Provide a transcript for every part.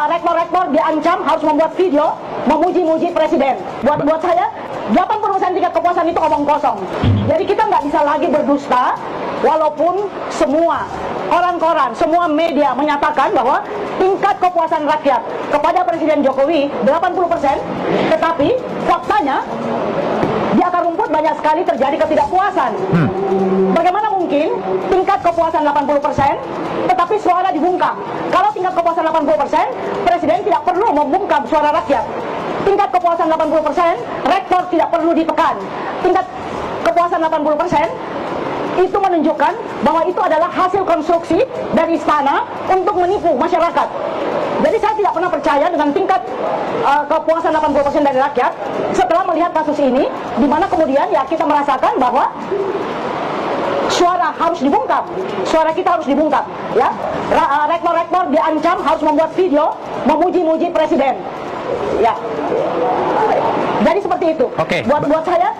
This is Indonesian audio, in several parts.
rektor-rektor diancam harus membuat video memuji-muji presiden. Buat saya 80% tingkat kepuasan itu omong kosong. Jadi kita nggak bisa lagi berdusta walaupun semua koran-koran, semua media menyatakan bahwa tingkat kepuasan rakyat kepada Presiden Jokowi 80%, tetapi faktanya di akar rumput banyak sekali terjadi ketidakpuasan. Bagaimana mungkin tingkat kepuasan 80% tetapi suara dibungkam? Kalau tingkat kepuasan 80%, Presiden tidak perlu membungkam suara rakyat. Tingkat kepuasan 80%, rektor tidak perlu ditekan. Tingkat kepuasan 80% itu menunjukkan bahwa itu adalah hasil konstruksi dari istana untuk menipu masyarakat. Jadi saya tidak pernah percaya dengan tingkat kepuasan 80% dari rakyat setelah melihat kasus ini, di mana kemudian ya kita merasakan bahwa suara harus dibungkam, suara kita harus dibungkam, ya. Rektor-rektor diancam harus membuat video memuji-muji presiden, ya. Jadi seperti itu. Buat saya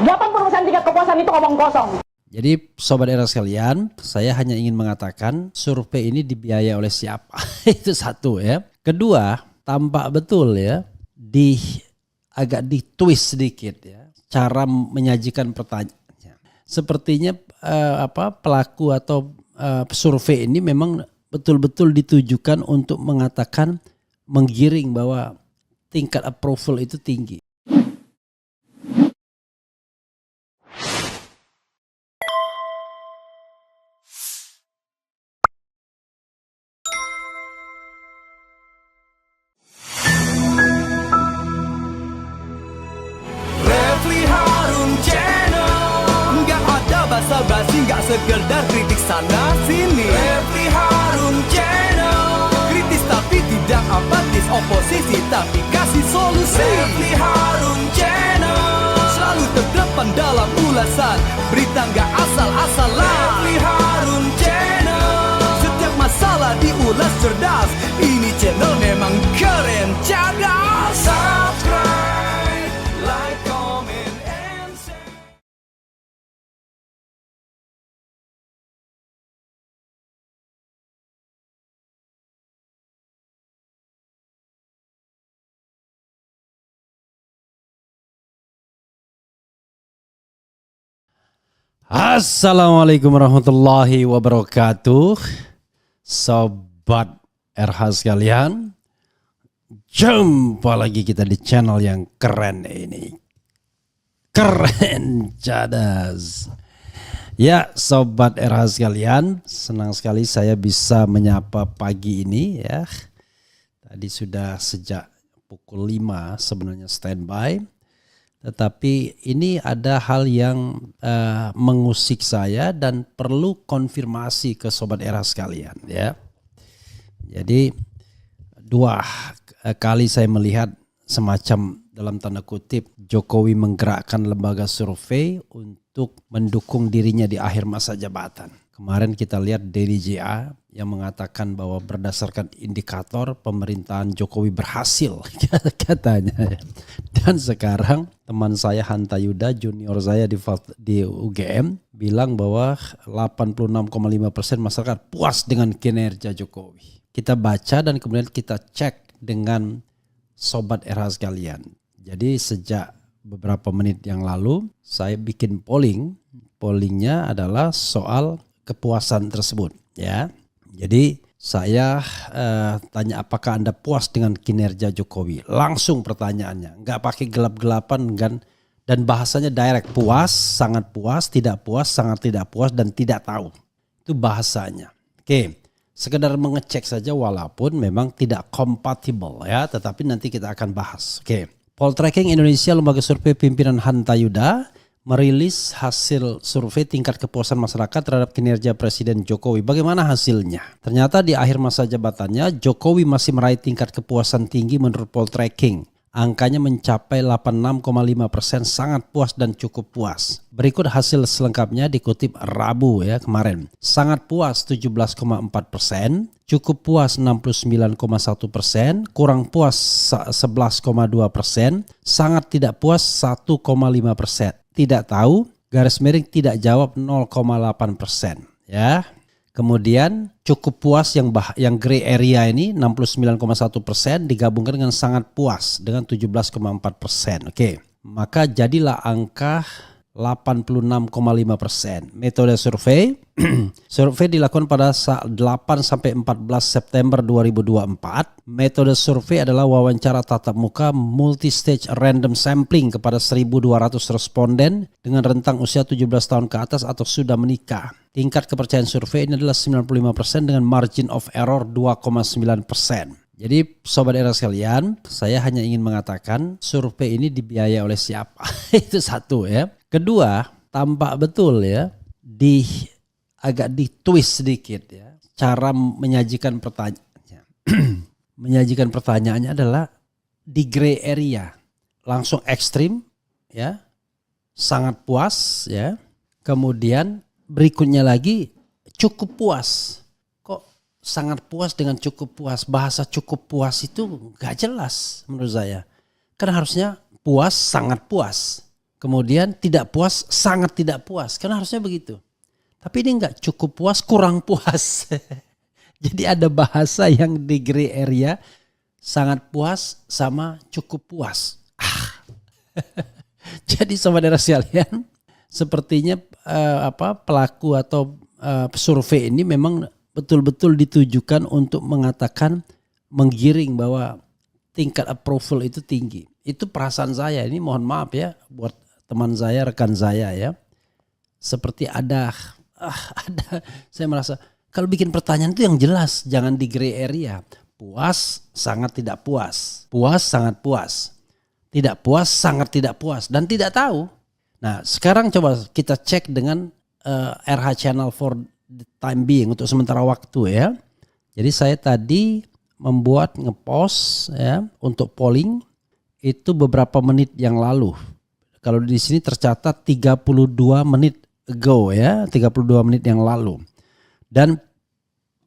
80% tingkat kepuasan itu omong kosong. Jadi Sobat Era sekalian, saya hanya ingin mengatakan survei ini dibiayai oleh siapa. Itu satu ya. Kedua, tampak betul ya agak ditwist sedikit ya cara menyajikan pertanyaannya. Sepertinya pelaku atau survei ini memang betul-betul ditujukan untuk mengatakan menggiring bahwa tingkat approval itu tinggi. Basa-basi gak sekedar kritik sana sini. Refli Harun Channel, kritis tapi tidak apatis, oposisi tapi kasih solusi. Refli Harun Channel, selalu terdepan dalam ulasan, berita gak asal-asalan. Refli Harun Channel, setiap masalah diulas cerdas, ini channel memang keren cerdas. Subscribe, like, comment, and share. Assalamualaikum warahmatullahi wabarakatuh. Sobat RH sekalian, jumpa lagi kita di channel yang keren ini. Keren cadas. Ya Sobat RH sekalian, senang sekali saya bisa menyapa pagi ini ya. Tadi sudah sejak pukul 5 sebenarnya standby. Tetapi ini ada hal yang mengusik saya dan perlu konfirmasi ke Sobat Era sekalian ya. Jadi dua kali saya melihat semacam dalam tanda kutip Jokowi menggerakkan lembaga survei untuk mendukung dirinya di akhir masa jabatan. Kemarin kita lihat Denny JA yang mengatakan bahwa berdasarkan indikator pemerintahan Jokowi berhasil katanya. Dan sekarang teman saya Hanta Yuda, junior saya di UGM, bilang bahwa 86,5% masyarakat puas dengan kinerja Jokowi. Kita baca dan kemudian kita cek dengan Sobat Era sekalian. Jadi sejak beberapa menit yang lalu saya bikin polling. Pollingnya adalah soal kepuasan tersebut ya. Jadi saya tanya apakah Anda puas dengan kinerja Jokowi? Langsung pertanyaannya, nggak pakai gelap-gelapan dan bahasanya direct, puas, sangat puas, tidak puas, sangat tidak puas, dan tidak tahu. Itu bahasanya. Oke, sekedar mengecek saja walaupun memang tidak kompatibel ya, tetapi nanti kita akan bahas. Oke, Poltreking Indonesia, lembaga survei pimpinan Hanta Yuda, merilis hasil survei tingkat kepuasan masyarakat terhadap kinerja Presiden Jokowi. Bagaimana hasilnya? Ternyata di akhir masa jabatannya Jokowi masih meraih tingkat kepuasan tinggi menurut Poltreking. Angkanya mencapai 86,5%, sangat puas dan cukup puas. Berikut hasil selengkapnya dikutip Rabu ya kemarin. Sangat puas 17,4%, cukup puas 69,1%, kurang puas 11,2%, sangat tidak puas 1,5%. Tidak tahu, garis miring tidak jawab 0,8% ya. Kemudian cukup puas yang gray area ini 69,1% digabungkan dengan sangat puas dengan 17,4%. Oke, maka jadilah angka 86,5%. Metode survei survei dilakukan pada 8 sampai 14 September 2024. Metode survei adalah wawancara tatap muka multi-stage random sampling kepada 1.200 responden dengan rentang usia 17 tahun ke atas atau sudah menikah. Tingkat kepercayaan survei ini adalah 95% dengan margin of error 2,9%. Jadi sobat era sekalian, saya hanya ingin mengatakan survei ini dibiayai oleh siapa. Itu satu ya. Kedua, tampak betul ya agak ditwist sedikit ya cara menyajikan pertanyaannya. Menyajikan pertanyaannya adalah di gray area, langsung ekstrim ya, sangat puas ya. Kemudian berikutnya lagi cukup puas. Kok sangat puas dengan cukup puas? Bahasa cukup puas itu gak jelas menurut saya. Karena harusnya puas, sangat puas. Kemudian tidak puas, sangat tidak puas. Karena harusnya begitu. Tapi ini enggak, cukup puas, kurang puas. Jadi ada bahasa yang di gray area, sangat puas sama cukup puas. Jadi saudara sekalian, sepertinya pelaku atau survei ini memang betul-betul ditujukan untuk mengatakan, menggiring bahwa tingkat approval itu tinggi. Itu perasaan saya, ini mohon maaf ya buat teman saya, rekan saya ya. Seperti ada saya merasa kalau bikin pertanyaan itu yang jelas, jangan di gray area. Puas, sangat tidak puas. Puas, sangat puas. Tidak puas, sangat tidak puas dan tidak tahu. Nah, sekarang coba kita cek dengan RH channel for the time being untuk sementara waktu ya. Jadi saya tadi membuat ngepost ya untuk polling itu beberapa menit yang lalu. Kalau di sini tercatat 32 menit ago ya, 32 menit yang lalu. Dan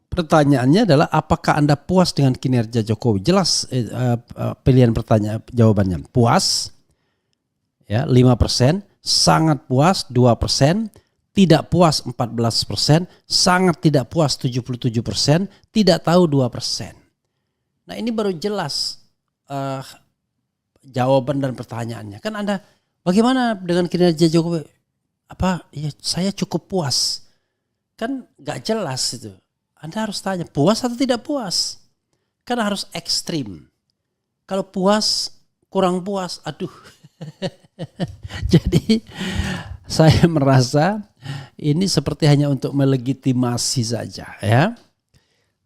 pertanyaannya adalah apakah Anda puas dengan kinerja Jokowi? Jelas pilihan pertanyaan jawabannya. Puas ya 5%, sangat puas 2%, tidak puas 14%, sangat tidak puas 77%, tidak tahu 2%. Nah, ini baru jelas jawaban dan pertanyaannya. Kan Anda bagaimana dengan kinerja Jokowi? Ya saya cukup puas. Kan gak jelas itu. Anda harus tanya puas atau tidak puas. Kan harus ekstrim. Kalau puas, kurang puas, aduh. Jadi saya merasa ini seperti hanya untuk melegitimasi saja ya.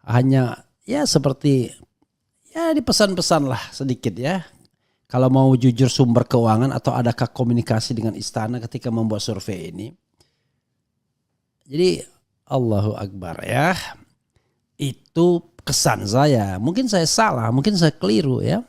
Hanya ya seperti ya dipesan-pesan lah sedikit ya. Kalau mau jujur sumber keuangan atau adakah komunikasi dengan istana ketika membuat survei ini. Jadi Allahu Akbar ya. Itu kesan saya. Mungkin saya salah, mungkin saya keliru ya.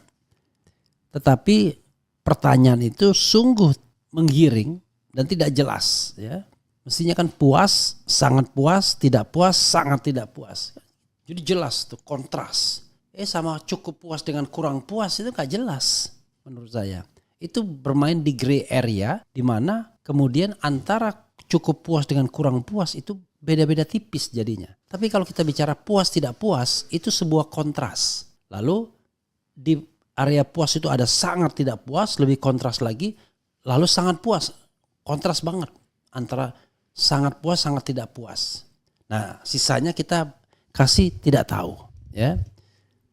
Tetapi pertanyaan itu sungguh menggiring dan tidak jelas ya. Mestinya kan puas, sangat puas, tidak puas, sangat tidak puas. Jadi jelas tuh kontras. Sama cukup puas dengan kurang puas itu gak jelas. Menurut saya itu bermain di gray area di mana kemudian antara cukup puas dengan kurang puas itu beda-beda tipis jadinya. Tapi kalau kita bicara puas tidak puas itu sebuah kontras. Lalu di area puas itu ada sangat tidak puas, lebih kontras lagi. Lalu sangat puas, kontras banget antara sangat puas sangat tidak puas. Nah, sisanya kita kasih tidak tahu ya.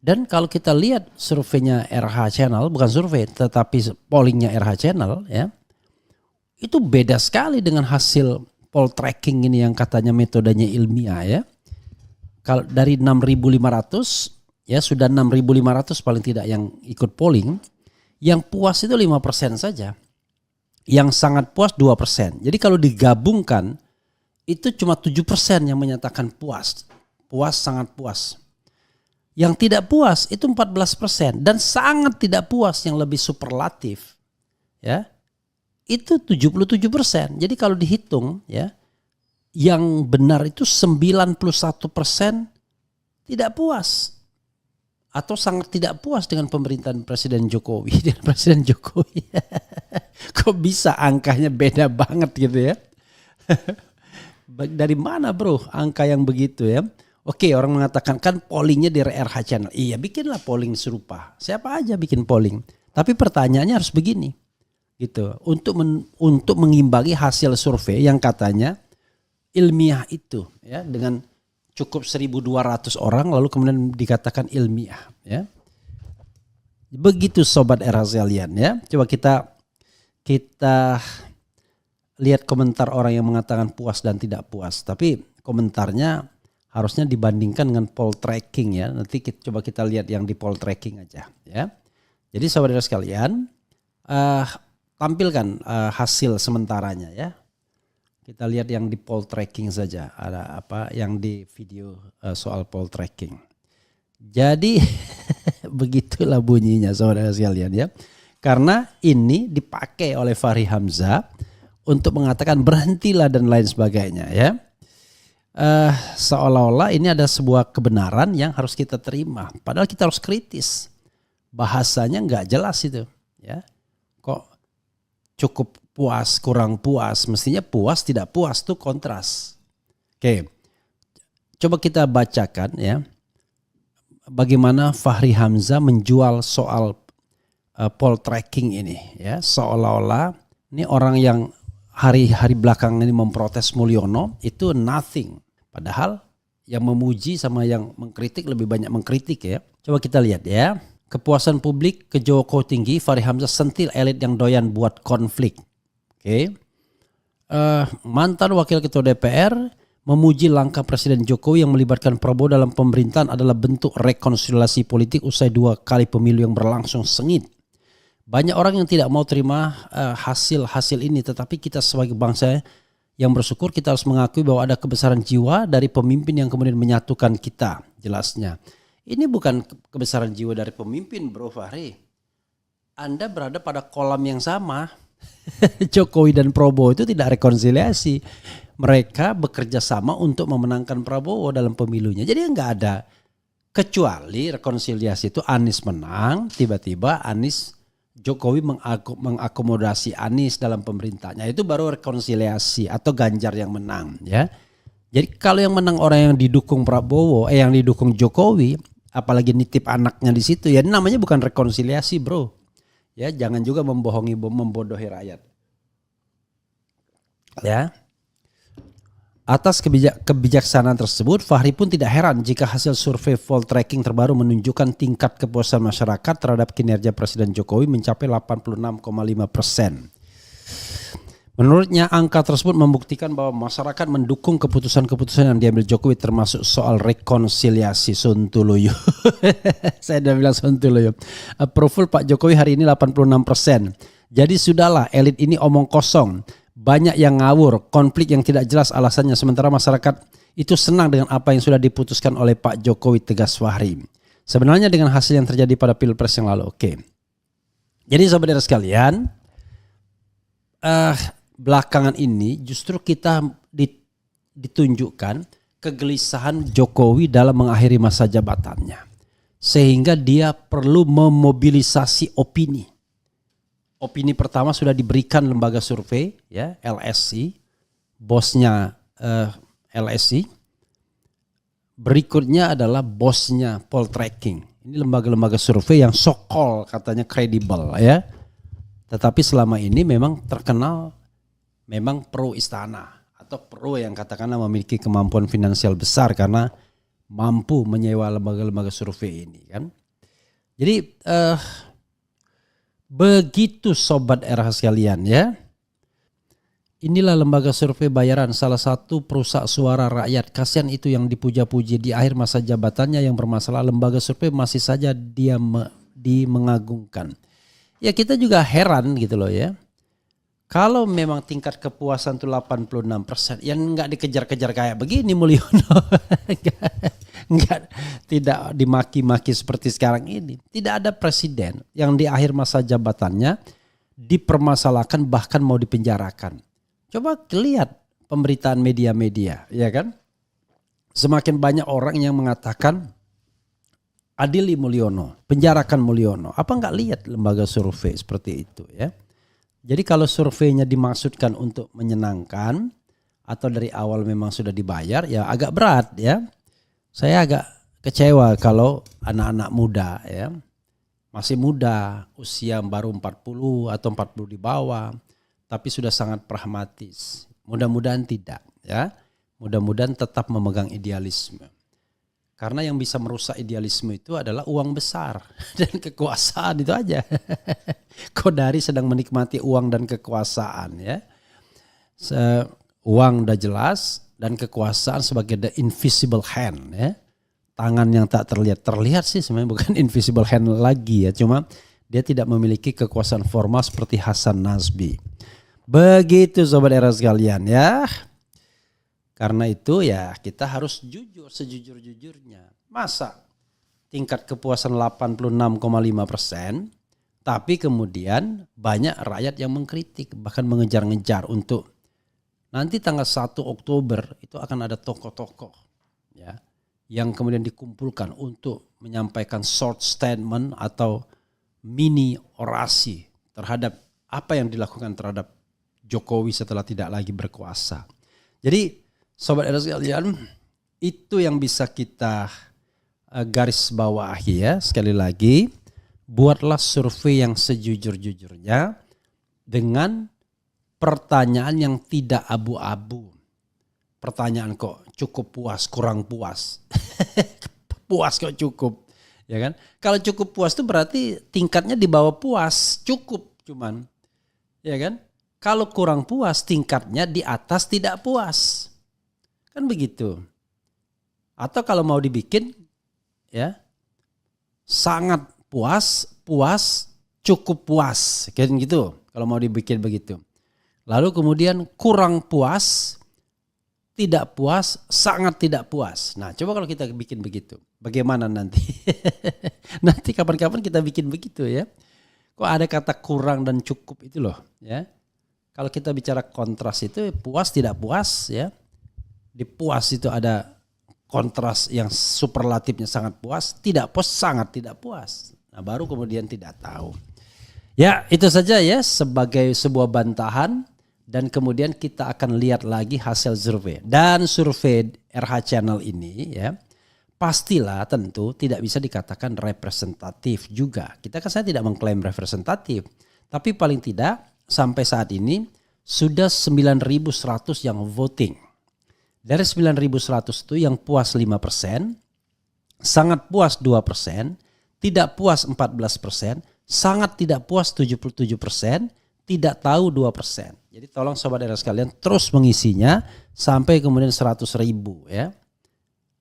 Dan kalau kita lihat surveinya RH Channel, bukan survei tetapi pollingnya RH Channel ya, itu beda sekali dengan hasil poll tracking ini yang katanya metodenya ilmiah ya. Kalau dari 6.500 ya sudah 6.500 paling tidak yang ikut polling, yang puas itu 5% saja, yang sangat puas 2%. Jadi kalau digabungkan itu cuma 7% yang menyatakan puas, puas sangat puas. Yang tidak puas itu 14% dan sangat tidak puas yang lebih superlatif ya itu 77%. Jadi kalau dihitung ya yang benar itu 91% tidak puas atau sangat tidak puas dengan pemerintahan Presiden Jokowi. Presiden Jokowi kok bisa angkanya beda banget gitu ya. Dari mana bro angka yang begitu ya? Oke, orang mengatakan kan pollingnya di RH Channel. Iya, bikinlah polling serupa. Siapa aja bikin polling. Tapi pertanyaannya harus begini. Gitu. Untuk mengimbangi hasil survei yang katanya ilmiah itu ya, dengan cukup 1.200 orang lalu kemudian dikatakan ilmiah ya. Begitu sobat era sekalian ya. Coba kita lihat komentar orang yang mengatakan puas dan tidak puas. Tapi komentarnya harusnya dibandingkan dengan poll tracking ya. Nanti coba kita lihat yang di poll tracking aja ya. Jadi saudara sekalian, tampilkan hasil sementaranya ya. Kita lihat yang di poll tracking saja. Ada apa yang di video soal poll tracking. Jadi begitulah bunyinya saudara sekalian ya. Karena ini dipakai oleh Fahri Hamzah untuk mengatakan berhentilah dan lain sebagainya ya. Seolah-olah ini ada sebuah kebenaran yang harus kita terima. Padahal kita harus kritis. Bahasanya nggak jelas itu, ya. Kok cukup puas, kurang puas? Mestinya puas, tidak puas tuh kontras. Oke, coba kita bacakan ya. Bagaimana Fahri Hamzah menjual soal poll tracking ini, ya. Seolah-olah ini orang yang hari-hari belakang ini memprotes Mulyono itu nothing. Padahal yang memuji sama yang mengkritik lebih banyak mengkritik ya. Coba kita lihat ya. Kepuasan publik ke Jokowi tinggi, Fahri Hamzah sentil elit yang doyan buat konflik. Oke. Mantan Wakil Ketua DPR memuji langkah Presiden Jokowi yang melibatkan Prabowo dalam pemerintahan adalah bentuk rekonsiliasi politik usai 2 kali pemilu yang berlangsung sengit. Banyak orang yang tidak mau terima hasil ini, tetapi kita sebagai bangsa yang bersyukur kita harus mengakui bahwa ada kebesaran jiwa dari pemimpin yang kemudian menyatukan kita, jelasnya. Ini bukan kebesaran jiwa dari pemimpin bro Fahri. Anda berada pada kolam yang sama. Jokowi dan Prabowo itu tidak rekonsiliasi. Mereka bekerja sama untuk memenangkan Prabowo dalam pemilunya. Jadi enggak ada. Kecuali rekonsiliasi itu Anies menang, tiba-tiba Jokowi mengakomodasi Anies dalam pemerintahnya, itu baru rekonsiliasi atau Ganjar yang menang ya. Jadi kalau yang menang orang yang didukung Prabowo, yang didukung Jokowi, apalagi nitip anaknya di situ ya, namanya bukan rekonsiliasi bro. Ya jangan juga membodohi rakyat. Ya. Atas kebijaksanaan tersebut, Fahri pun tidak heran jika hasil survei poll tracking terbaru menunjukkan tingkat kepuasan masyarakat terhadap kinerja Presiden Jokowi mencapai 86,5%. Menurutnya angka tersebut membuktikan bahwa masyarakat mendukung keputusan-keputusan yang diambil Jokowi termasuk soal rekonsiliasi Sontoloyo. Saya udah bilang Sontoloyo. Approval Pak Jokowi hari ini 86%. Jadi sudahlah elit ini omong kosong. Banyak yang ngawur, konflik yang tidak jelas alasannya, sementara masyarakat itu senang dengan apa yang sudah diputuskan oleh Pak Jokowi, tegas Fahri. Sebenarnya dengan hasil yang terjadi pada Pilpres yang lalu. Oke. Jadi saudara sekalian, belakangan ini justru kita ditunjukkan kegelisahan Jokowi dalam mengakhiri masa jabatannya. Sehingga dia perlu memobilisasi opini. Opini pertama sudah diberikan lembaga survei ya, LSI, bosnya LSI. Berikutnya adalah bosnya poll tracking. Ini lembaga-lembaga survei yang so-called katanya kredibel ya. Tetapi selama ini memang terkenal memang pro istana atau pro yang katakanlah memiliki kemampuan finansial besar karena mampu menyewa lembaga-lembaga survei ini kan. Jadi begitu sobat era sekalian ya. Inilah lembaga survei bayaran salah satu perusak suara rakyat. Kasihan itu yang dipuja-puji di akhir masa jabatannya yang bermasalah. Lembaga survei masih saja dia mengagungkan. Ya kita juga heran gitu loh ya. Kalau memang tingkat kepuasan itu 86%, yang nggak dikejar-kejar kayak begini Mulyono. Tidak dimaki-maki seperti sekarang ini. Tidak ada presiden yang di akhir masa jabatannya dipermasalahkan bahkan mau dipenjarakan. Coba lihat pemberitaan media-media, ya kan? Semakin banyak orang yang mengatakan adili Mulyono, penjarakan Mulyono. Apa nggak lihat lembaga survei seperti itu ya? Jadi kalau surveinya dimaksudkan untuk menyenangkan atau dari awal memang sudah dibayar, ya agak berat ya. Saya agak kecewa kalau anak-anak muda ya, masih muda, usia baru 40 atau 40 di bawah, tapi sudah sangat pragmatis. Mudah-mudahan tidak ya. Mudah-mudahan tetap memegang idealisme. Karena yang bisa merusak idealisme itu adalah uang besar dan kekuasaan, itu aja. Qadari sedang menikmati uang dan kekuasaan ya. Uang udah jelas dan kekuasaan sebagai the invisible hand ya. Tangan yang tak terlihat. Terlihat sih sebenarnya bukan invisible hand lagi ya. Cuma dia tidak memiliki kekuasaan formal seperti Hasan Nasbi. Begitu sobat era sekalian ya. Karena itu ya kita harus jujur sejujur-jujurnya. Masa tingkat kepuasan 86,5%, tapi kemudian banyak rakyat yang mengkritik, bahkan mengejar-ngejar untuk nanti tanggal 1 Oktober itu akan ada tokoh-tokoh ya yang kemudian dikumpulkan untuk menyampaikan short statement atau mini orasi terhadap apa yang dilakukan terhadap Jokowi setelah tidak lagi berkuasa. Jadi sobat era sekalian, itu yang bisa kita garis bawahi ya. Sekali lagi, buatlah survei yang sejujur-jujurnya dengan pertanyaan yang tidak abu-abu. Pertanyaan kok cukup puas, kurang puas. Puas kok cukup, ya kan? Kalau cukup puas itu berarti tingkatnya di bawah puas, cukup cuman. Ya kan? Kalau kurang puas tingkatnya di atas tidak puas. Kan begitu. Atau kalau mau dibikin ya sangat puas, puas, cukup puas. Kayak gitu kalau mau dibikin begitu. Lalu kemudian kurang puas, tidak puas, sangat tidak puas. Nah coba kalau kita bikin begitu. Bagaimana nanti? Nanti kapan-kapan kita bikin begitu ya. Kok ada kata kurang dan cukup itu loh ya. Kalau kita bicara kontras itu puas tidak puas ya. Di puas itu ada kontras yang superlatifnya sangat puas, tidak puas sangat tidak puas. Nah baru kemudian tidak tahu. Ya itu saja ya sebagai sebuah bantahan dan kemudian kita akan lihat lagi hasil survei. Dan survei RH Channel ini ya pastilah tentu tidak bisa dikatakan representatif juga. Kita kan saya tidak mengklaim representatif, tapi paling tidak sampai saat ini sudah 9.100 yang voting. Dari 9.100 itu yang puas 5%, sangat puas 2%, tidak puas 14%, sangat tidak puas 77%, tidak tahu 2%. Jadi tolong sobat era sekalian terus mengisinya sampai kemudian 100.000 ya.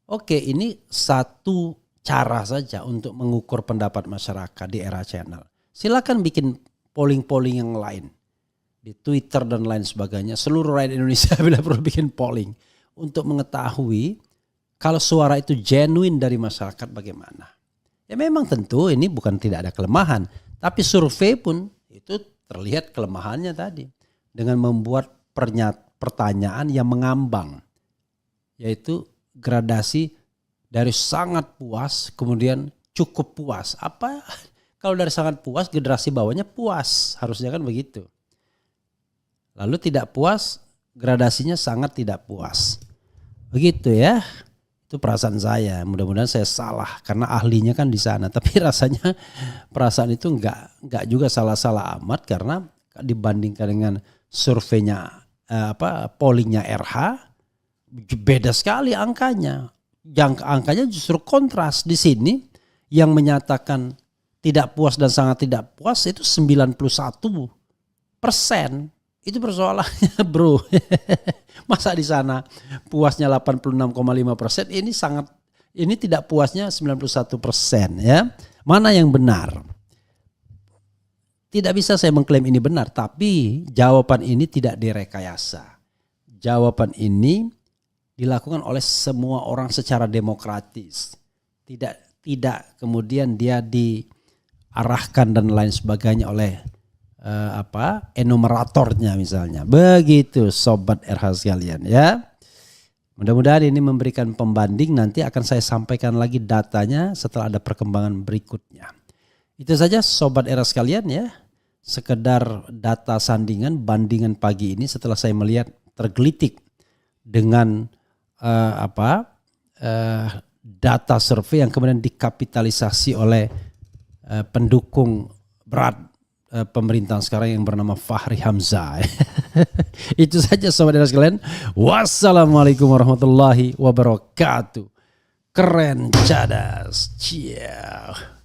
Oke, ini satu cara saja untuk mengukur pendapat masyarakat di era channel. Silakan bikin polling-polling yang lain di Twitter dan lain sebagainya. Seluruh rakyat Indonesia bila perlu bikin polling untuk mengetahui kalau suara itu genuine dari masyarakat bagaimana. Ya memang tentu ini bukan tidak ada kelemahan, tapi survei pun itu terlihat kelemahannya tadi dengan membuat pertanyaan yang mengambang, yaitu gradasi dari sangat puas kemudian cukup puas. Apa kalau dari sangat puas gradasi bawahnya puas, harusnya kan begitu. Lalu tidak puas gradasinya sangat tidak puas. Begitu ya. Itu perasaan saya. Mudah-mudahan saya salah karena ahlinya kan di sana. Tapi rasanya perasaan itu enggak juga salah-salah amat karena dibandingkan dengan surveinya pollingnya RH beda sekali angkanya. Angkanya justru kontras di sini yang menyatakan tidak puas dan sangat tidak puas itu 91%. Itu persoalannya bro. Masa di sana puasnya 86,5%, ini tidak puasnya 91% ya. Mana yang benar? Tidak bisa saya mengklaim ini benar, tapi jawaban ini tidak direkayasa. Jawaban ini dilakukan oleh semua orang secara demokratis. Tidak kemudian dia diarahkan dan lain sebagainya oleh enumeratornya misalnya. Begitu sobat RH sekalian ya. Mudah-mudahan ini memberikan pembanding, nanti akan saya sampaikan lagi datanya setelah ada perkembangan berikutnya. Itu saja sobat RH sekalian ya. Sekedar data sandingan bandingan pagi ini setelah saya melihat tergelitik dengan data survei yang kemudian dikapitalisasi oleh pendukung berat pemerintahan sekarang yang bernama Fahri Hamzah. Itu saja sobat Eras sekalian. Wassalamualaikum warahmatullahi wabarakatuh. Keren, cadas, ciao.